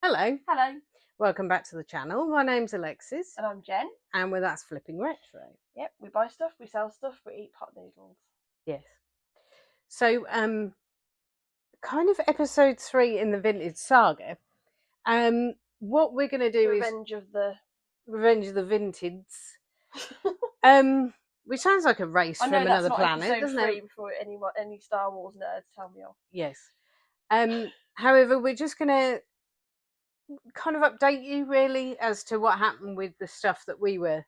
Hello, Hello, welcome back to the channel. My name's Alexis, and I'm Jen. and with That's Flipping Retro. Yep, we buy stuff, we sell stuff, we eat pot noodles. Yes. So, kind of episode 3 in the Vintage Saga. What we're going to do is Revenge of the. Revenge of the Vintage. Which sounds like a race I know from that's another not planet, episode doesn't 3 it? before any Star Wars nerds tell me off. Yes. However, we're just going to kind of update you really as to what happened with the stuff that we were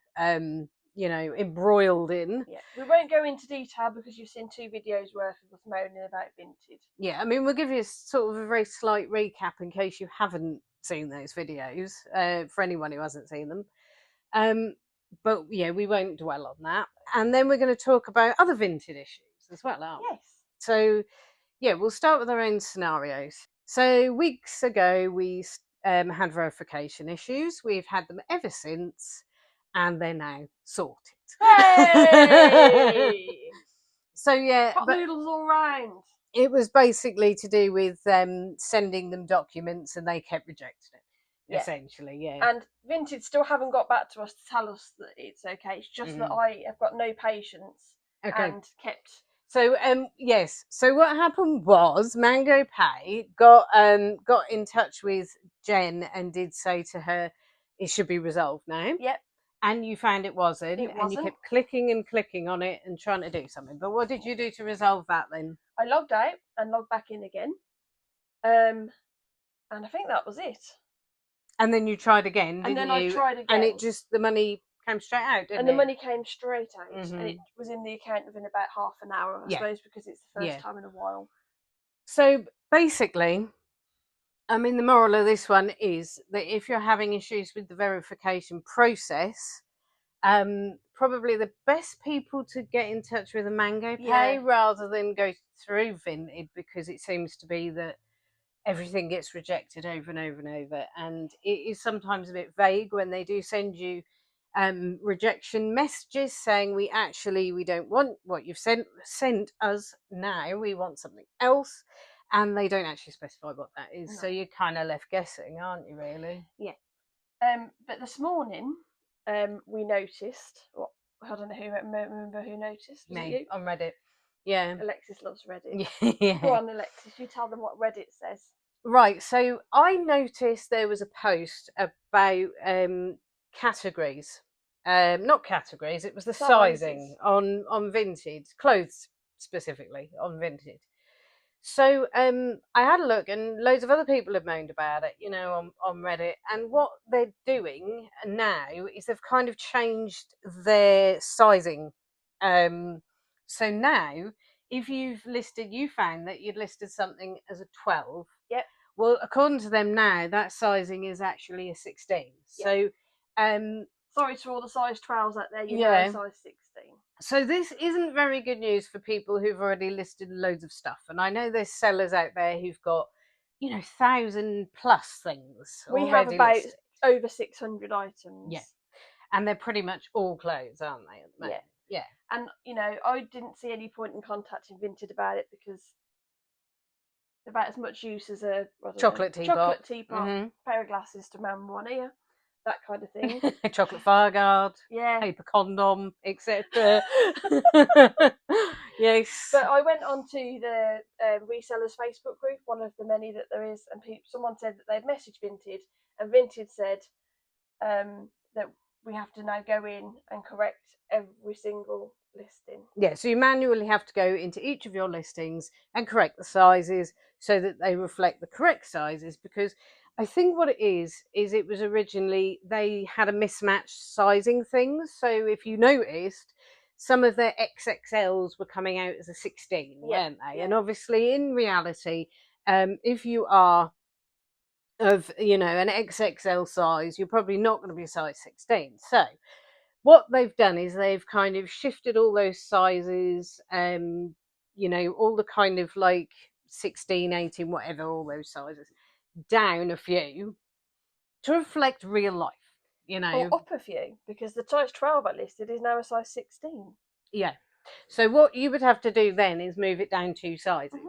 embroiled in. Yeah, we won't go into detail because you've seen 2 videos worth of us moaning about Vinted. Yeah, I mean, we'll give you sort of a very slight recap in case you haven't seen those videos, for anyone who hasn't seen them. But yeah, we won't dwell on that. And then we're going to talk about other Vinted issues as well, aren't we? Yes. So yeah, we'll start with our own scenarios. So weeks ago, we had verification issues. We've had them ever since, and they're now sorted. Hey! So yeah, Pot noodles all round. It was basically to do with sending them documents, and they kept rejecting it. Yeah. Essentially, yeah. And Vinted still haven't got back to us to tell us that it's okay. It's just that I have got no patience and kept. So yes. So what happened was Mango Pay got in touch with Jen and did say to her it should be resolved now. Yep. And you found it wasn't, and you kept clicking and clicking on it and trying to do something. But what did you do to resolve that then? I logged out and logged back in again. And I think that was it. And then you tried again, didn't and then you? I tried again. And it just, the money came straight out, didn't it? And the money came straight out. Mhm. And it was in the account within about half an hour, I suppose, because it's the first time in a while. So basically, I mean, the moral of this one is that if you're having issues with the verification process, probably the best people to get in touch with a Mango Pay rather than go through Vinted, because it seems to be that everything gets rejected over and over and over, and it is sometimes a bit vague when they do send you rejection messages saying we don't want what you've sent us now, we want something else, and they don't actually specify what that is. No. So you're kind of left guessing, aren't you, really? Yeah. But this morning we noticed, I don't know remember who noticed. Was Me, it you? on Reddit. Yeah. Alexis loves Reddit. Yeah. Go on, Alexis, you tell them what Reddit says. Right, so I noticed there was a post about categories. Not categories, it was the sizing on Vinted, clothes specifically on Vinted. So I had a look, and loads of other people have moaned about it, on Reddit. And what they're doing now is they've kind of changed their sizing. So now, if you found that you'd listed something as a 12. Yep. Well, according to them now, that sizing is actually a 16. Yep. So, sorry to all the size 12s out there, know size 16. So this isn't very good news for people who've already listed loads of stuff. And I know there's sellers out there who've got, 1,000+ things. We have about over 600 items. Yeah. And they're pretty much all clothes, aren't they, at the moment? Yeah. And, I didn't see any point in contacting Vinted about it because about as much use as a chocolate teapot, pair of glasses to man one ear, that kind of thing. Chocolate fire guard, paper condom, etc. Yes. But I went onto the resellers Facebook group, one of the many that there is, and someone said that they'd messaged Vinted, and Vinted said that we have to now go in and correct every single listing. Yeah, so you manually have to go into each of your listings and correct the sizes so that they reflect the correct sizes, because I think what it is it was originally they had a mismatched sizing things. So if you noticed, some of their XXLs were coming out as a 16, weren't they? Yeah. And obviously in reality, if you are of, an XXL size, you're probably not going to be a size 16. So what they've done is they've kind of shifted all those sizes, all the kind of like 16, 18, whatever, all those sizes, down a few to reflect real life, Or up a few, because the size 12 I listed is now a size 16. Yeah. So what you would have to do then is move it down 2 sizes.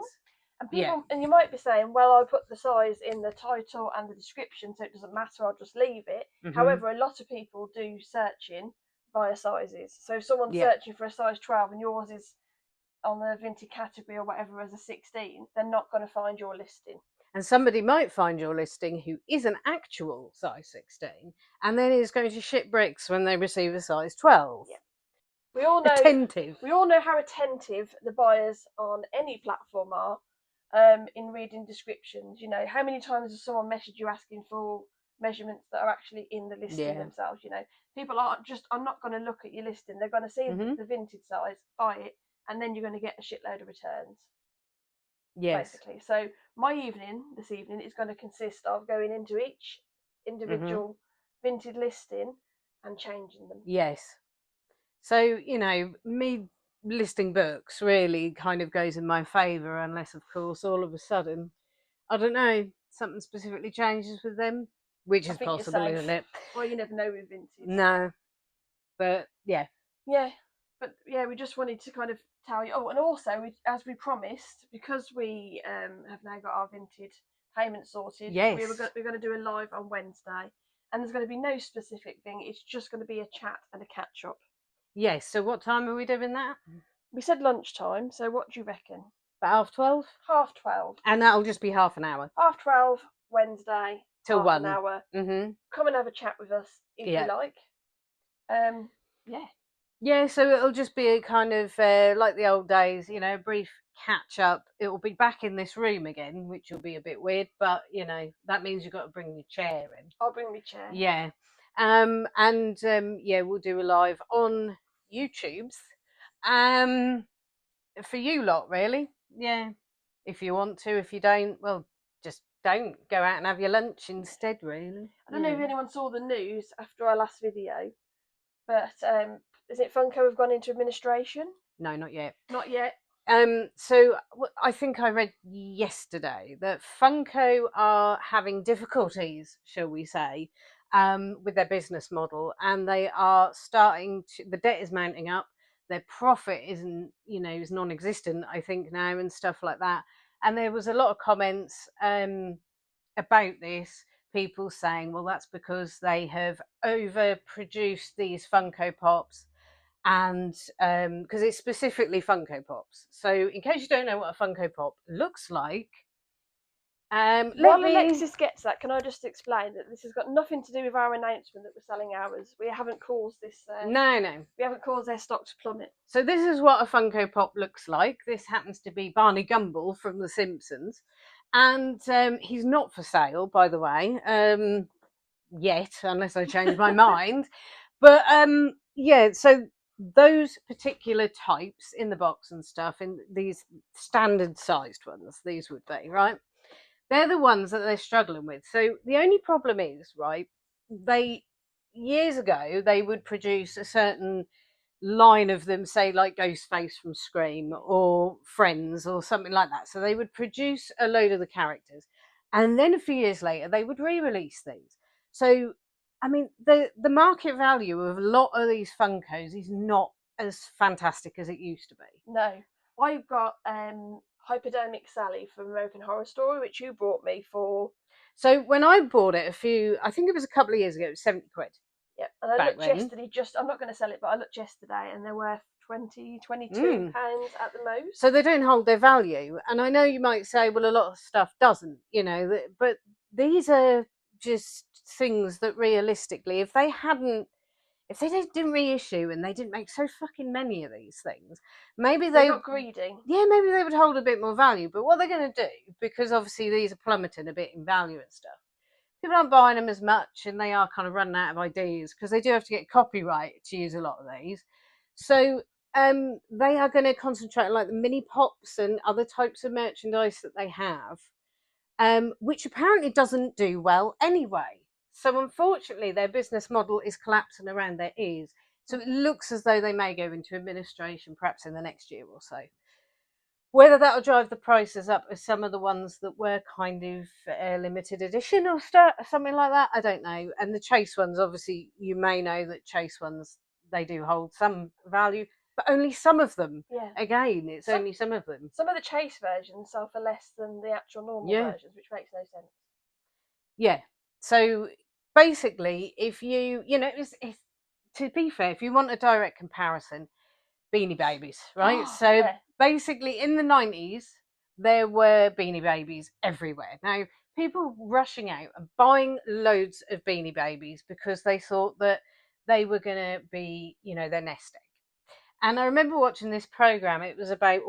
And people, and you might be saying, well, I put the size in the title and the description, so it doesn't matter, I'll just leave it. However, a lot of people do searching via sizes. So if someone's searching for a size 12 and yours is on the Vinted category or whatever as a 16, they're not going to find your listing. And somebody might find your listing who is an actual size 16 and then is going to shit bricks when they receive a size 12. Yeah. We all know attentive. We all know how attentive the buyers on any platform are in reading descriptions. You know, how many times has someone messaged you asking for measurements that are actually in the listing themselves? You know, people are not going to look at your listing. They're going to see the Vinted size, buy it, and then you're going to get a shitload of returns. Yes. Basically. So my evening this evening is going to consist of going into each individual Vinted listing and changing them. Yes. So, you know, me listing books really kind of goes in my favour, unless, of course, all of a sudden, I don't know, something specifically changes with them, which is possible, isn't it? Well, you never know with Vinted. No. But, yeah. Yeah. But, yeah, we just wanted to kind of tell you. Oh, and also, as we promised, because we have now got our Vinted payment sorted, we're going to do a live on Wednesday. And there's going to be no specific thing. It's just going to be a chat and a catch-up. Yes, so what time are we doing that? We said lunchtime, so what do you reckon? About 12:30? 12:30. And that'll just be half an hour. 12:30, Wednesday, till half 1. an hour. Come and have a chat with us if you like. Yeah, so it'll just be a kind of like the old days, you know, a brief catch up. It will be back in this room again, which will be a bit weird, but you know, that means you've got to bring your chair in. I'll bring my chair. Yeah. Yeah, we'll do a live on YouTube's. For you lot, really. Yeah. If you want to, if you don't, well, just don't go out and have your lunch instead, really. I don't know if anyone saw the news after our last video, but is it Funko have gone into administration? No, not yet. Not yet. So I think I read yesterday that Funko are having difficulties, shall we say, with their business model, and they are starting to. The debt is mounting up. Their profit isn't, you know, is non-existent, I think now, and stuff like that. And there was a lot of comments about this. People saying, well, that's because they have overproduced these Funko Pops. And because it's specifically Funko Pops. So in case you don't know what a Funko Pop looks like, while Alexis gets that, can I just explain that this has got nothing to do with our announcement that we're selling ours. We haven't caused this. No. We haven't caused their stock to plummet. So this is what a Funko Pop looks like. This happens to be Barney Gumble from The Simpsons. And he's not for sale, by the way, yet, unless I change my mind. But yeah, so those particular types in the box and stuff, in these standard sized ones, these would be, right? They're the ones that they're struggling with. So the only problem is, right, years ago, they would produce a certain line of them, say like Ghostface from Scream or Friends or something like that. So they would produce a load of the characters, and then a few years later, they would re-release these. So I mean, the market value of a lot of these Funkos is not as fantastic as it used to be. No. I've got Hypodermic Sally from American Horror Story, which you brought me for. So when I bought it I think it was a couple of years ago, it was 70 quid. Yeah, and I looked yesterday, I'm not going to sell it, but I looked yesterday and they're worth £22 at the most. So they don't hold their value. And I know you might say, well, a lot of stuff doesn't, you know, but these are just things that realistically, if they didn't reissue and they didn't make so fucking many of these things, maybe they got greedy. Yeah, maybe they would hold a bit more value. But what they're going to do, because obviously these are plummeting a bit in value and stuff, people aren't buying them as much, and they are kind of running out of ideas because they do have to get copyright to use a lot of these. So they are going to concentrate on like the mini pops and other types of merchandise that they have, which apparently doesn't do well anyway. So unfortunately, their business model is collapsing around their ears. So it looks as though they may go into administration perhaps in the next year or so. Whether that'll drive the prices up as some of the ones that were kind of limited edition or something like that, I don't know. And the Chase ones, obviously, you may know that Chase ones, they do hold some value. but only some of them. Yeah. Again, it's only some of them. Some of the chase versions sell for less than the actual normal versions, which makes no sense. Yeah. So basically, if it's, to be fair, if you want a direct comparison, Beanie Babies, right? So Yeah. basically, in the 90s, there were Beanie Babies everywhere. Now, people rushing out and buying loads of Beanie Babies because they thought that they were going to be, their nest egg. And I remember watching this program. It was about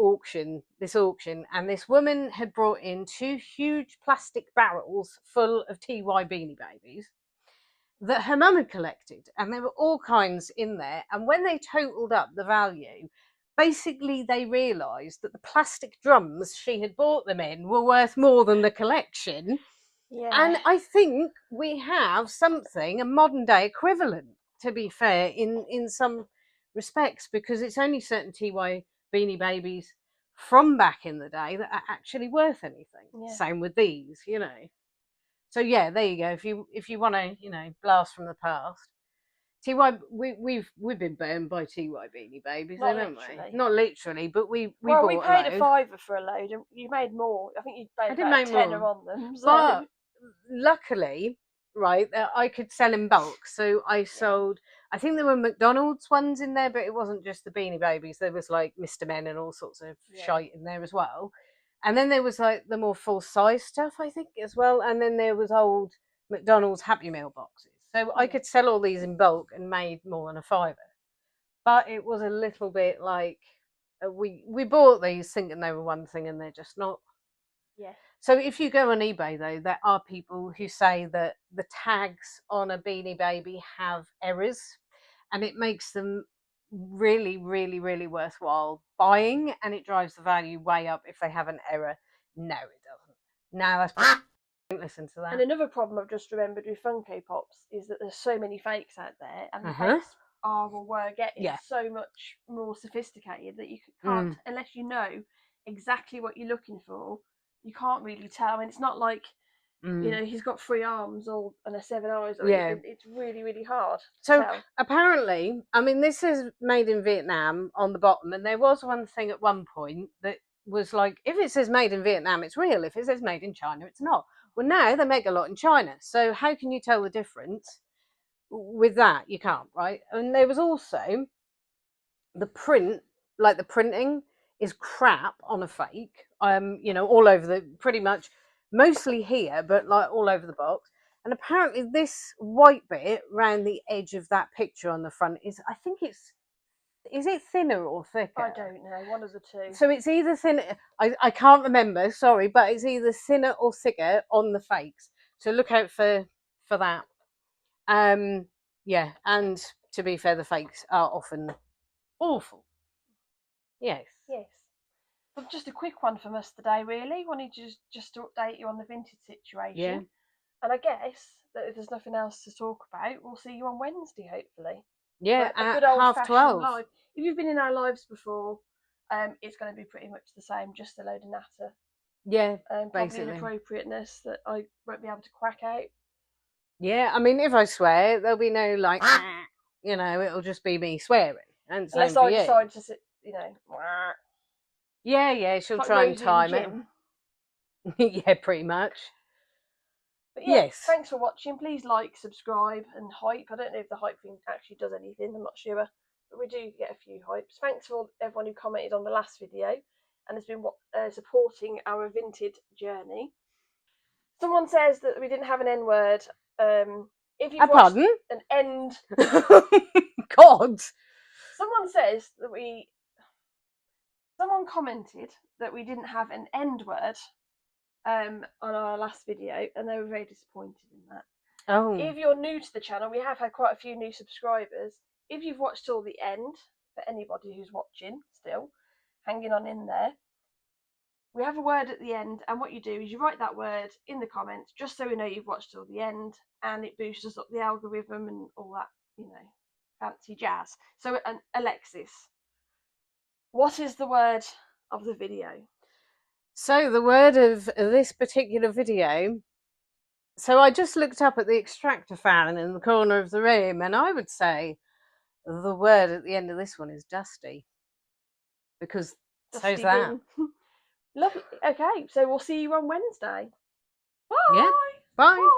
this auction, and this woman had brought in 2 huge plastic barrels full of TY Beanie Babies that her mum had collected, and there were all kinds in there. And when they totaled up the value, basically they realised that the plastic drums she had bought them in were worth more than the collection. Yeah. And I think we have something, a modern day equivalent, to be fair, in some respects, because it's only certain TY Beanie Babies from back in the day that are actually worth anything. Yeah. Same with these, So yeah, there you go. If you want to, blast from the past. TY, we've been burned by TY Beanie Babies, Not haven't literally. we? Not literally, but we we bought paid a load. a £5 for a load, and you made more. I think you I made did about make a tenner more. on them. So. But luckily, right, I could sell in bulk. So I sold, I think there were McDonald's ones in there, but it wasn't just the Beanie Babies. There was like Mr. Men and all sorts of shite in there as well. And then there was like the more full size stuff, I think, as well. And then there was old McDonald's Happy Meal boxes. So I could sell all these in bulk and made more than a £5. But it was a little bit like we bought these thinking they were one thing and they're just not. Yeah. So if you go on eBay, though, there are people who say that the tags on a Beanie Baby have errors, and it makes them really, really, really worthwhile buying, and it drives the value way up if they have an error. No, it doesn't. No, don't listen to that. And another problem I've just remembered with Funko Pops is that there's so many fakes out there, and the fakes are or were getting so much more sophisticated that you can't, unless you know exactly what you're looking for, you can't really tell. I mean, it's not like he's got 3 arms and a 7 eyes or anything. It's really, really hard to tell. Apparently, I mean, this is made in Vietnam on the bottom, and there was one thing at one point that was like, if it says made in Vietnam, it's real. If it says made in China, it's not. Well, now they make a lot in China, so how can you tell the difference with that? You can't, right? And there was also the print, like the printing is crap on a fake. All over pretty much, mostly here, but like all over the box. And apparently, this white bit around the edge of that picture on the front is it thinner or thicker? I don't know, one of the two. So it's either thinner. I can't remember. Sorry, but it's either thinner or thicker on the fakes. So look out for that. Yeah, and to be fair, the fakes are often awful. Yes. Well, just a quick one from us today, really. Wanted to just to update you on the Vinted situation. Yeah. And I guess that if there's nothing else to talk about, we'll see you on Wednesday, hopefully. Yeah, a good at old-fashioned 12:30. live. If you've been in our lives before, it's going to be pretty much the same, just a load of natter. Yeah, probably basically. inappropriateness that I won't be able to quack out. Yeah, I mean, if I swear, there'll be no like, it'll just be me swearing. And same Unless for I you. decide to sit, Yeah, she'll like try and Rosie in the time it. gym. Yeah, pretty much. But yeah, Yes. thanks for watching. Please like, subscribe, and hype. I don't know if the hype thing actually does anything. I'm not sure, but we do get a few hypes. Thanks for everyone who commented on the last video and has been supporting our Vinted journey. Someone says that we didn't have an N word. If you've watched pardon? an end, God. someone says that Someone commented that we didn't have an end word on our last video, and they were very disappointed in that. Oh. If you're new to the channel, we have had quite a few new subscribers. If you've watched till the end, for anybody who's watching still, hanging on in there, we have a word at the end, and what you do is you write that word in the comments, just so we know you've watched till the end, and it boosts us up the algorithm and all that, fancy jazz. So, Alexis, what is the word of the video? So the word of this particular video. So I just looked up at the extractor fan in the corner of the room, and I would say the word at the end of this one is dusty. because Dusty so's that. bin. Lovely. Okay, so we'll see you on Wednesday. Bye. Yeah. Bye. Bye.